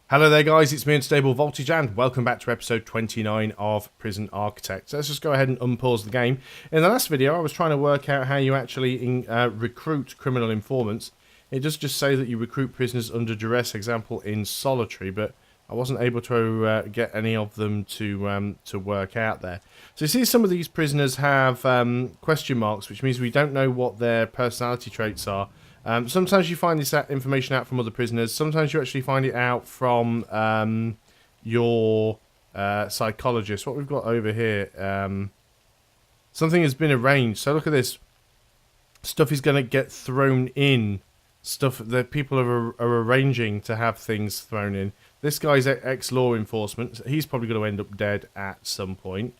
Hello there guys, it's me Unstable Voltage and welcome back to episode 29 of Prison Architect. So let's just go ahead and unpause the game. In the last video I was trying to work out how you actually recruit criminal informants. It does just say that you recruit prisoners under duress, example in solitary, but I wasn't able to get any of them to work out there. So you see some of these prisoners have question marks, which means we don't know what their personality traits are. Sometimes you find this information out from other prisoners. Sometimes you actually find it out from your psychologist. What we've got over here, something has been arranged. So look at this. Stuff is going to get thrown in. Stuff that people are arranging to have things thrown in. This guy's ex-law enforcement. He's probably going to end up dead at some point.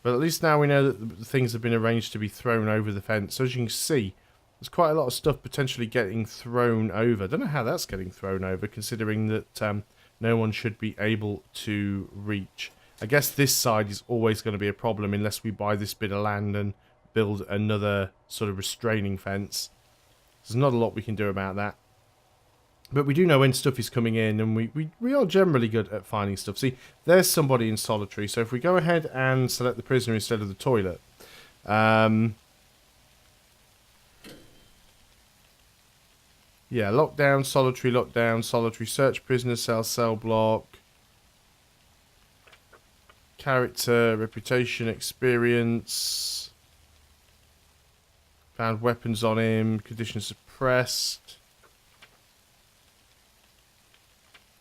But at least now we know that things have been arranged to be thrown over the fence. So as you can see, there's quite a lot of stuff potentially getting thrown over. I don't know how that's getting thrown over, considering that no one should be able to reach. I guess this side is always going to be a problem unless we buy this bit of land and build another sort of restraining fence. There's not a lot we can do about that. But we do know when stuff is coming in, and we are generally good at finding stuff. See, there's somebody in solitary, so if we go ahead and select the prisoner instead of the toilet... yeah, lockdown, solitary, search prisoner, cell block, character, reputation, experience, found weapons on him, condition suppressed.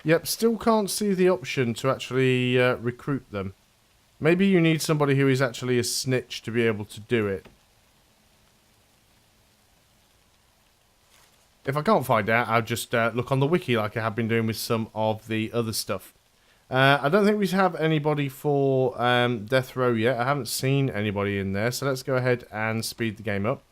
Yep, still can't see the option to actually recruit them. Maybe you need somebody who is actually a snitch to be able to do it. If I can't find out, I'll just look on the wiki like I have been doing with some of the other stuff. I don't think we have anybody for death row yet. I haven't seen anybody in there, so let's go ahead and speed the game up.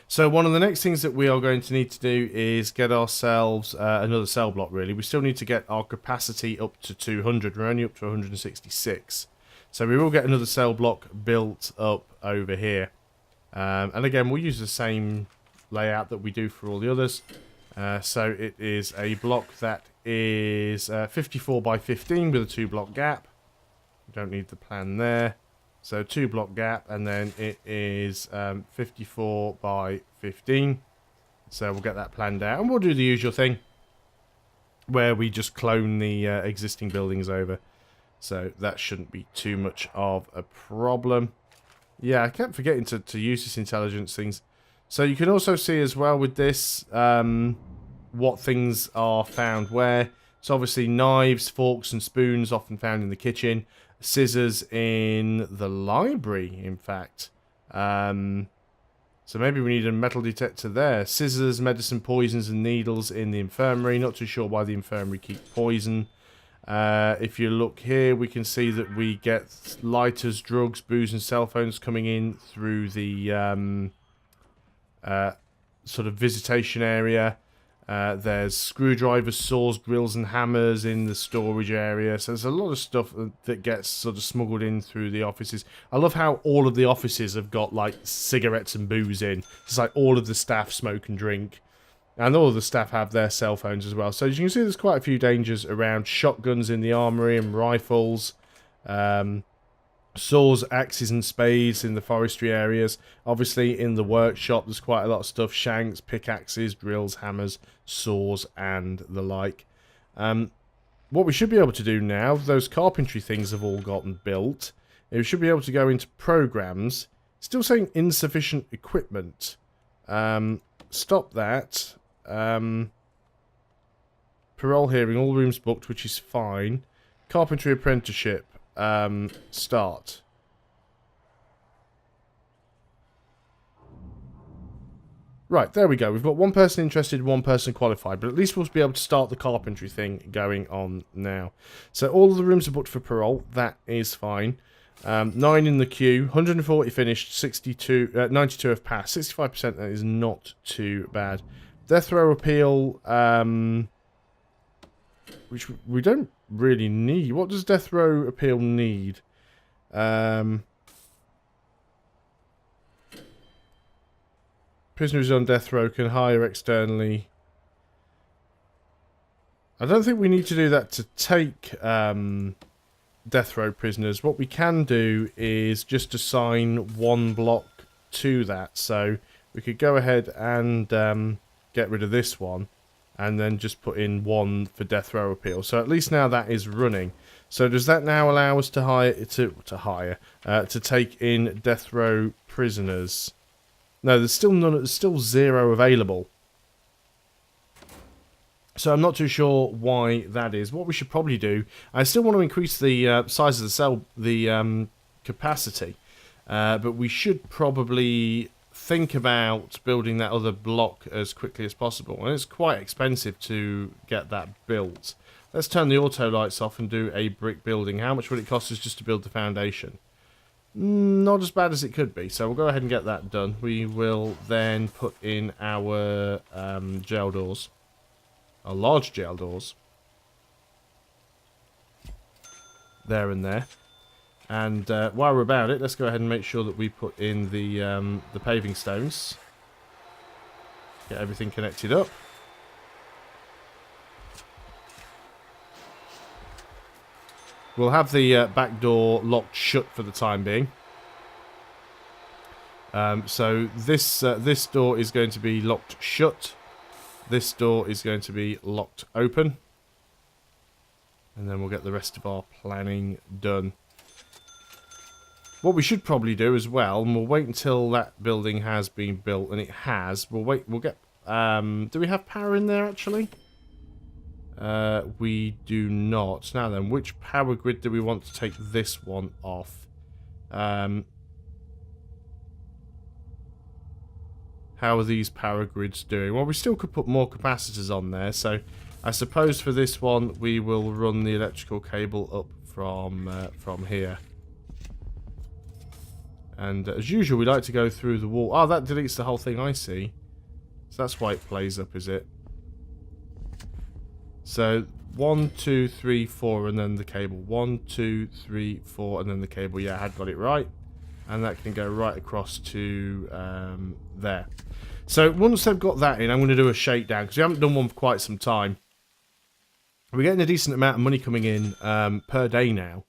So one of the next things that we are going to need to do is get ourselves another cell block, really. We still need to get our capacity up to 200. We're only up to 166. So we will get another cell block built up over here. And again, we'll use the same layout that we do for all the others. So it is a block that is 54 by 15 with a 2-block gap. We don't need the plan there. So 2-block gap, and then it is 54 by 15. So we'll get that planned out, and we'll do the usual thing where we just clone the existing buildings over. So that shouldn't be too much of a problem. Yeah, I kept forgetting to use this intelligence things. So you can also see as well with this what things are found where. So obviously knives, forks and spoons often found in the kitchen. Scissors in the library, in fact. So maybe we need a metal detector there. Scissors, medicine, poisons and needles in the infirmary. Not too sure why the infirmary keep poison. If you look here, we can see that we get lighters, drugs, booze and cell phones coming in through the... sort of visitation area. There's screwdrivers, saws, drills and hammers in the storage area. So there's a lot of stuff that gets sort of smuggled in through the offices. I love how all of the offices have got like cigarettes and booze in. It's like all of the staff smoke and drink. And all of the staff have their cell phones as well. So as you can see, there's quite a few dangers around. Shotguns in the armory and rifles. Saws, axes and spades in the forestry areas. Obviously in the workshop there's quite a lot of stuff. Shanks, pickaxes, drills, hammers, saws and the like. What we should be able to do now, those carpentry things have all gotten built. We should be able to go into programs. Still saying insufficient equipment. Stop that. Parole hearing, all rooms booked, which is fine. Carpentry apprenticeship. Start. Right, there we go. We've got one person interested, one person qualified, but at least we'll be able to start the carpentry thing going on now. So all of the rooms are booked for parole. That is fine. 9 in the queue, 140 finished, 92 have passed. 65%, that is not too bad. Death row appeal, which we don't really need. What does death row appeal need? Prisoners on death row can hire externally I don't think we need to do that to take death row prisoners. What we can do is just assign one block to that. So we could go ahead and get rid of this one and then just put in one for death row appeal. So at least now that is running. So does that now allow us to take in death row prisoners? No, there's still none. There's still 0 available. So I'm not too sure why that is. What we should probably do, I still want to increase the size of the cell, the capacity, but we should probably think about building that other block as quickly as possible. And it's quite expensive to get that built. Let's turn the auto lights off and do a brick building. How much would it cost us just to build the foundation? Not as bad as it could be. So we'll go ahead and get that done. We will then put in our jail doors. Our large jail doors. There and there. And while we're about it, let's go ahead and make sure that we put in the paving stones. Get everything connected up. We'll have the back door locked shut for the time being. So this door is going to be locked shut. This door is going to be locked open. And then we'll get the rest of our planning done. What we should probably do as well, and we'll wait until that building has been built, and it has. We'll get... do we have power in there, actually? We do not. Now then, which power grid do we want to take this one off? How are these power grids doing? Well, we still could put more capacitors on there, so I suppose for this one we will run the electrical cable up from here. And as usual, we like to go through the wall. Oh, that deletes the whole thing, I see. So that's why it plays up, is it? So 1, 2, 3, 4, and then the cable. 1, 2, 3, 4, and then the cable. Yeah, I had got it right. And that can go right across to there. So once they've got that in, I'm going to do a shakedown, because we haven't done one for quite some time. We're getting a decent amount of money coming in per day now,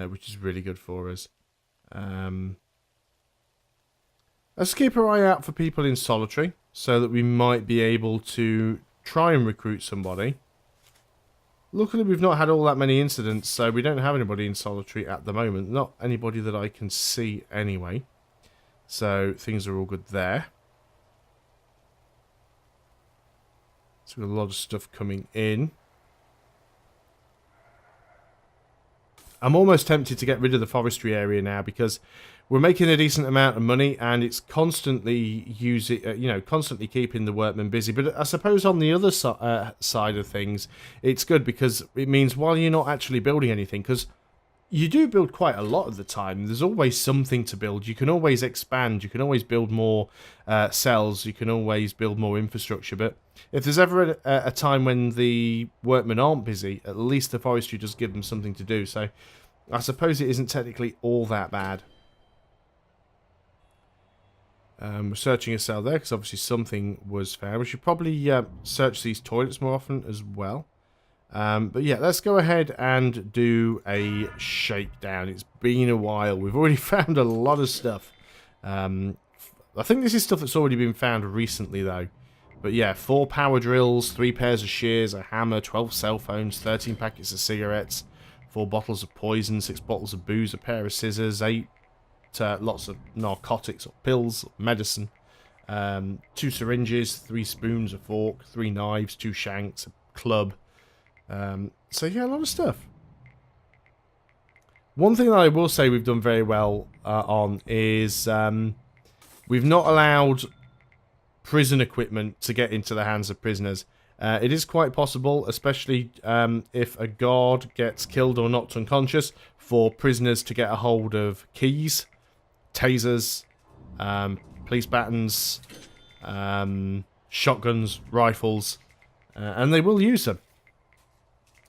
which is really good for us. Let's keep our eye out for people in solitary, so that we might be able to try and recruit somebody. Luckily, we've not had all that many incidents, so we don't have anybody in solitary at the moment. Not anybody that I can see anyway. So things are all good there. So we've got a lot of stuff coming in. I'm almost tempted to get rid of the forestry area now, because we're making a decent amount of money and it's constantly constantly keeping the workmen busy. But I suppose on the other side of things, it's good, because it means while you're not actually building anything, because you do build quite a lot of the time, there's always something to build. You can always expand, you can always build more cells, you can always build more infrastructure. But if there's ever a time when the workmen aren't busy, at least the forestry does give them something to do. So I suppose it isn't technically all that bad. We're searching a cell there, because obviously something was found. We should probably search these toilets more often as well. But yeah, let's go ahead and do a shakedown. It's been a while. We've already found a lot of stuff. I think this is stuff that's already been found recently, though. But yeah, 4 power drills, 3 pairs of shears, a hammer, 12 cell phones, 13 packets of cigarettes, 4 bottles of poison, 6 bottles of booze, a pair of scissors, 8 lots of narcotics or pills, or medicine, 2 syringes, 3 spoons, a fork, 3 knives, 2 shanks, a club. So yeah, a lot of stuff. One thing that I will say we've done very well on is we've not allowed prison equipment to get into the hands of prisoners. It is quite possible, especially if a guard gets killed or knocked unconscious, for prisoners to get a hold of keys, tasers, police batons, shotguns, rifles, and they will use them.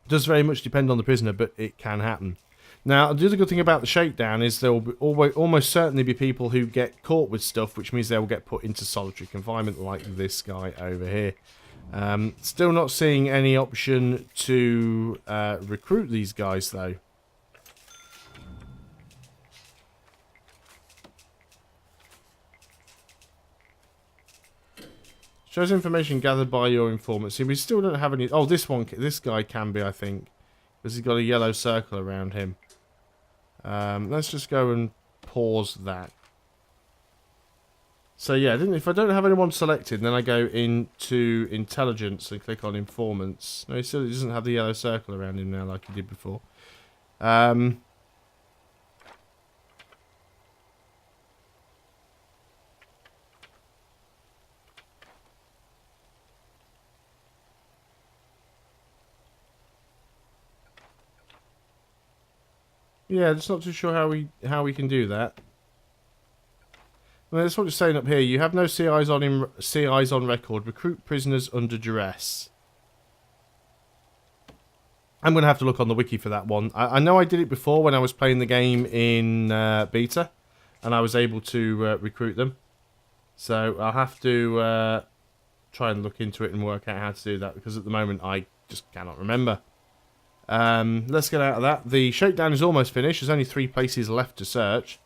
It does very much depend on the prisoner, but it can happen. Now, the other good thing about the shakedown is there will almost certainly be people who get caught with stuff, which means they will get put into solitary confinement, like this guy over here. Still not seeing any option to recruit these guys, though. Shows information gathered by your informant. See, we still don't have any... Oh, this guy can be, I think. Because he's got a yellow circle around him. Let's just go and pause that. So yeah, if I don't have anyone selected, then I go into intelligence and click on informants. No, he still doesn't have the yellow circle around him now like he did before. Yeah, just not too sure how we can do that. Well, that's what it's saying up here. You have no CIs on record. Recruit prisoners under duress. I'm going to have to look on the wiki for that one. I know I did it before when I was playing the game in beta, and I was able to recruit them. So I'll have to try and look into it and work out how to do that, because at the moment I just cannot remember. Let's get out of that. The shakedown is almost finished. There's only 3 places left to search,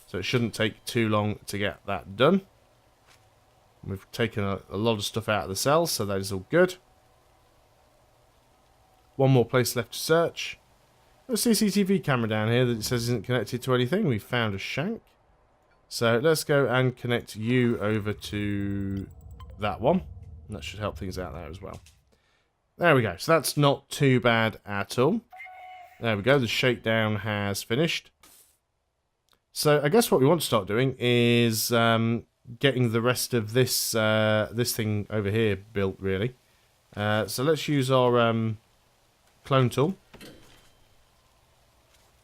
so it shouldn't take too long to get that done. We've taken a lot of stuff out of the cells, so that is all good. One more place left to search. There's a CCTV camera down here that it says isn't connected to anything. We found a shank. So let's go and connect you over to that one. And that should help things out there as well. There we go. So that's not too bad at all. There we go. The shakedown has finished. So I guess what we want to start doing is getting the rest of this this thing over here built, really. So let's use our clone tool.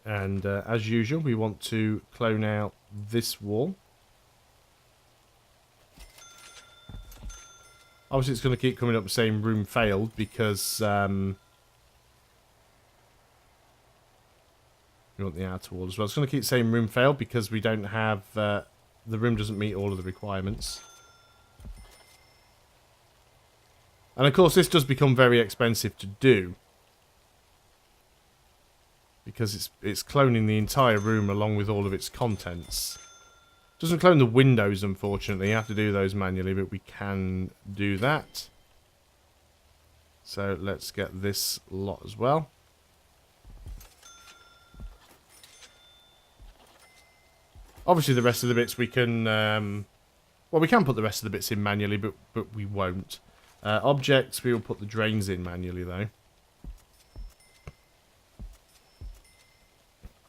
And as usual, we want to clone out this wall. Obviously, it's going to keep coming up saying room failed because we want the outer wall as well. It's going to keep saying room failed because we don't have the room doesn't meet all of the requirements. And of course, this does become very expensive to do because it's cloning the entire room along with all of its contents. Doesn't clone the windows, unfortunately. You have to do those manually, but we can do that. So let's get this lot as well. Obviously, the rest of the bits we can... well, we can put the rest of the bits in manually, but we won't. Objects, we will put the drains in manually, though.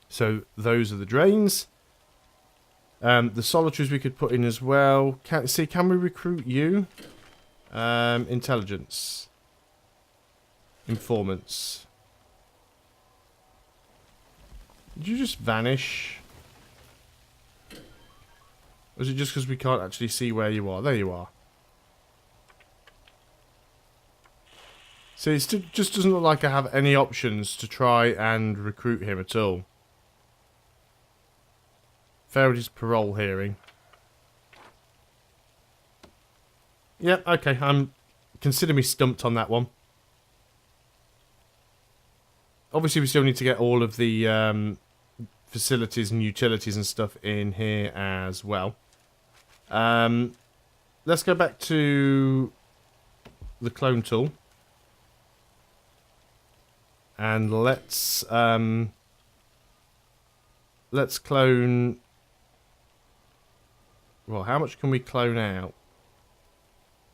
So those are the drains. The solitaries we could put in as well. Can we recruit you? Intelligence. Informants. Did you just vanish? Or is it just because we can't actually see where you are? There you are. See, it just doesn't look like I have any options to try and recruit him at all. Failed his parole hearing. Yep, okay, consider me stumped on that one. Obviously, we still need to get all of the facilities and utilities and stuff in here as well. Let's go back to the clone tool. And let's clone... Well, how much can we clone out?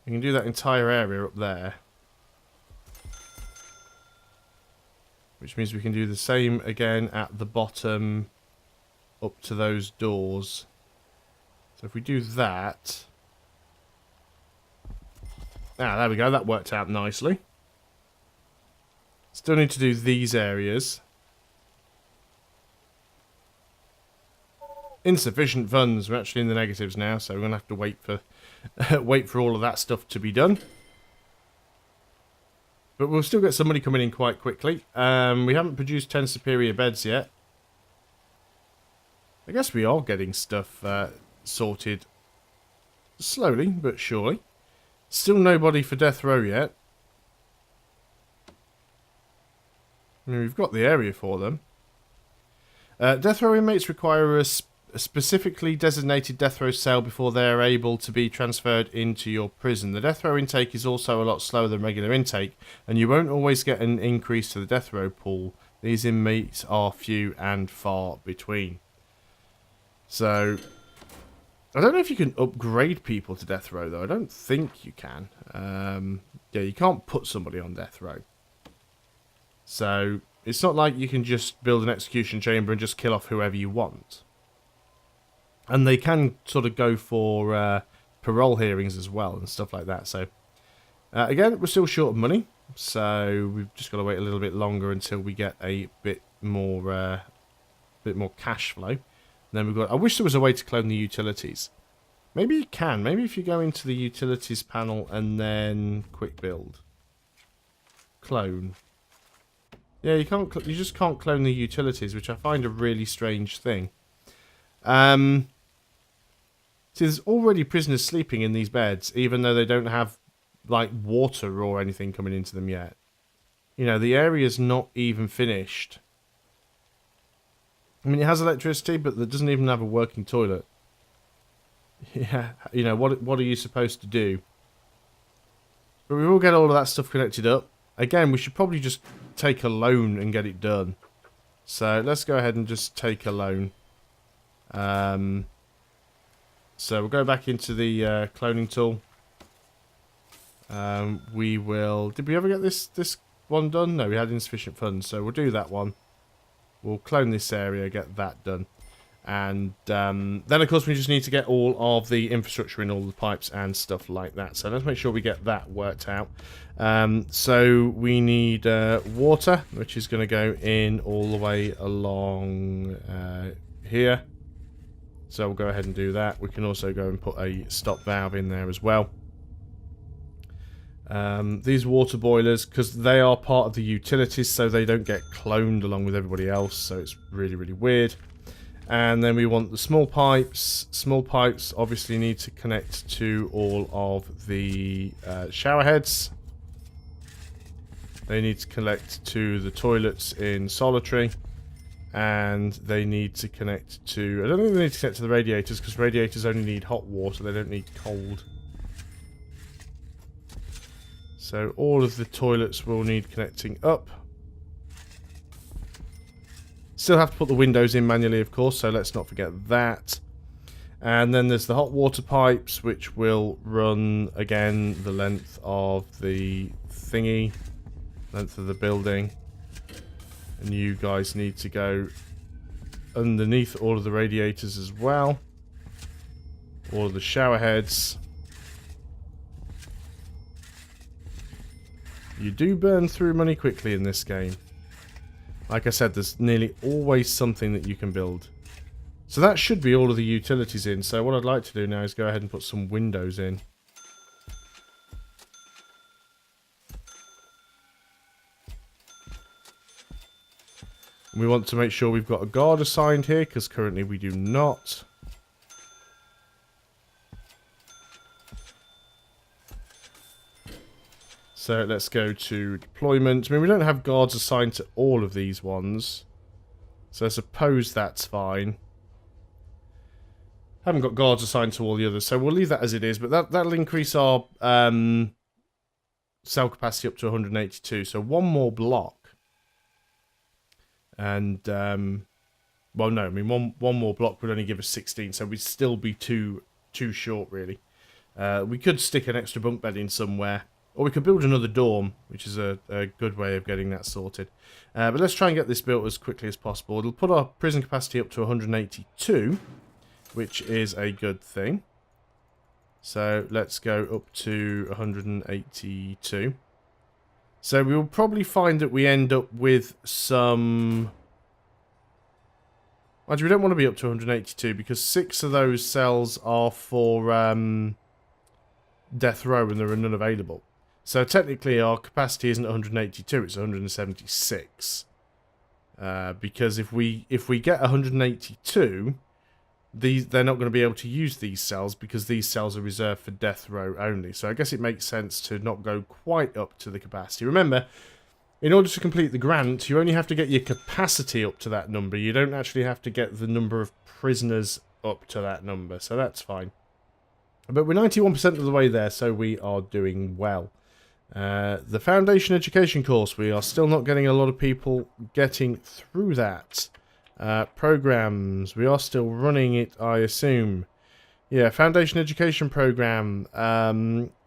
We can do that entire area up there. Which means we can do the same again at the bottom up to those doors. So if we do that... Ah, there we go. That worked out nicely. Still need to do these areas. Insufficient funds. We're actually in the negatives now, so we're going to have to wait for wait for all of that stuff to be done. But we'll still get some money coming in quite quickly. We haven't produced 10 superior beds yet. I guess we are getting stuff sorted slowly but surely. Still nobody for death row yet. I mean, we've got the area for them. Death row inmates require a specifically designated death row cell before they are able to be transferred into your prison. The death row intake is also a lot slower than regular intake, and you won't always get an increase to the death row pool. These inmates are few and far between. So, I don't know if you can upgrade people to death row, though. I don't think you can. Yeah, you can't put somebody on death row. So, it's not like you can just build an execution chamber and just kill off whoever you want. And they can sort of go for parole hearings as well and stuff like that. So, again, we're still short of money. So, we've just got to wait a little bit longer until we get a bit more cash flow. And then we've got... I wish there was a way to clone the utilities. Maybe you can. Maybe if you go into the utilities panel and then quick build. Clone. Yeah, you can't. You just can't clone the utilities, which I find a really strange thing. See, there's already prisoners sleeping in these beds, even though they don't have, like, water or anything coming into them yet. You know, the area's not even finished. I mean, it has electricity, but it doesn't even have a working toilet. Yeah, you know, what are you supposed to do? But we will get all of that stuff connected up. Again, we should probably just take a loan and get it done. So let's go ahead and just take a loan. So we'll go back into the cloning tool. We will... Did we ever get this one done? No, we had insufficient funds, so we'll do that one. We'll clone this area, get that done. And then, of course, we just need to get all of the infrastructure in, all the pipes and stuff like that. So let's make sure we get that worked out. So we need water, which is going to go in all the way along here. So we'll go ahead and do that. We can also go and put a stop valve in there as well. These water boilers, because they are part of the utilities, so they don't get cloned along with everybody else. So it's really, really weird. And then we want the small pipes. Small pipes obviously need to connect to all of the shower heads. They need to connect to the toilets in Solitary. And they need to connect to... I don't think they need to connect to the radiators, because radiators only need hot water. They don't need cold. So all of the toilets will need connecting up. Still have to put the windows in manually, of course, so let's not forget that. And then there's the hot water pipes, which will run, again, the length of the thingy, length of the building. And you guys need to go underneath all of the radiators as well. All of the shower heads. You do burn through money quickly in this game. Like I said, there's nearly always something that you can build. So that should be all of the utilities in. So what I'd like to do now is go ahead and put some windows in. And we want to make sure we've got a guard assigned here, because currently we do not. So let's go to deployment. I mean, we don't have guards assigned to all of these ones. So I suppose that's fine. Haven't got guards assigned to all the others, so we'll leave that as it is. But that'll increase our cell capacity up to 182. So one more block. And, well, no, I mean, one more block would only give us 16. So we'd still be too short, really. We could stick an extra bunk bed in somewhere. Or we could build another dorm, which is a good way of getting that sorted. But let's try and get this built as quickly as possible. It'll put our prison capacity up to 182, which is a good thing. So let's go up to 182. So we will probably find that we end up with some... Actually, we don't want to be up to 182 because 6 of those cells are for death row and there are none available. So technically our capacity isn't 182, it's 176. Because if we get 182, they're not going to be able to use these cells because these cells are reserved for death row only. So I guess it makes sense to not go quite up to the capacity. Remember, in order to complete the grant, you only have to get your capacity up to that number. You don't actually have to get the number of prisoners up to that number, so that's fine. But we're 91% of the way there, so we are doing well. The Foundation Education course, we are still not getting a lot of people getting through that. Programs, we are still running it, I assume. Yeah, Foundation Education program,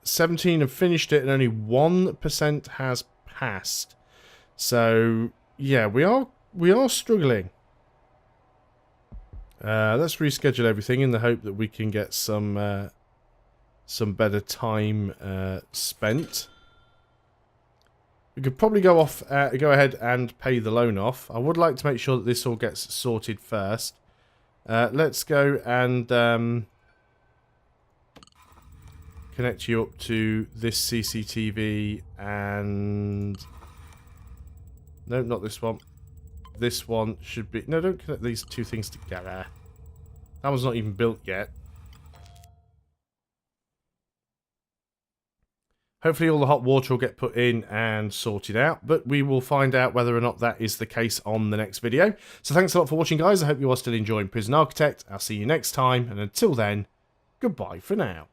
17 have finished it and only 1% has passed. So, yeah, we are struggling. Let's reschedule everything in the hope that we can get some better time spent. We could probably go ahead and pay the loan off. I would like to make sure that this all gets sorted first. Let's go and connect you up to this CCTV and... No, not this one. This one should be... No, don't connect these two things together. That one's not even built yet. Hopefully all the hot water will get put in and sorted out, but we will find out whether or not that is the case on the next video. So thanks a lot for watching, guys. I hope you are still enjoying Prison Architect. I'll see you next time, and until then, goodbye for now.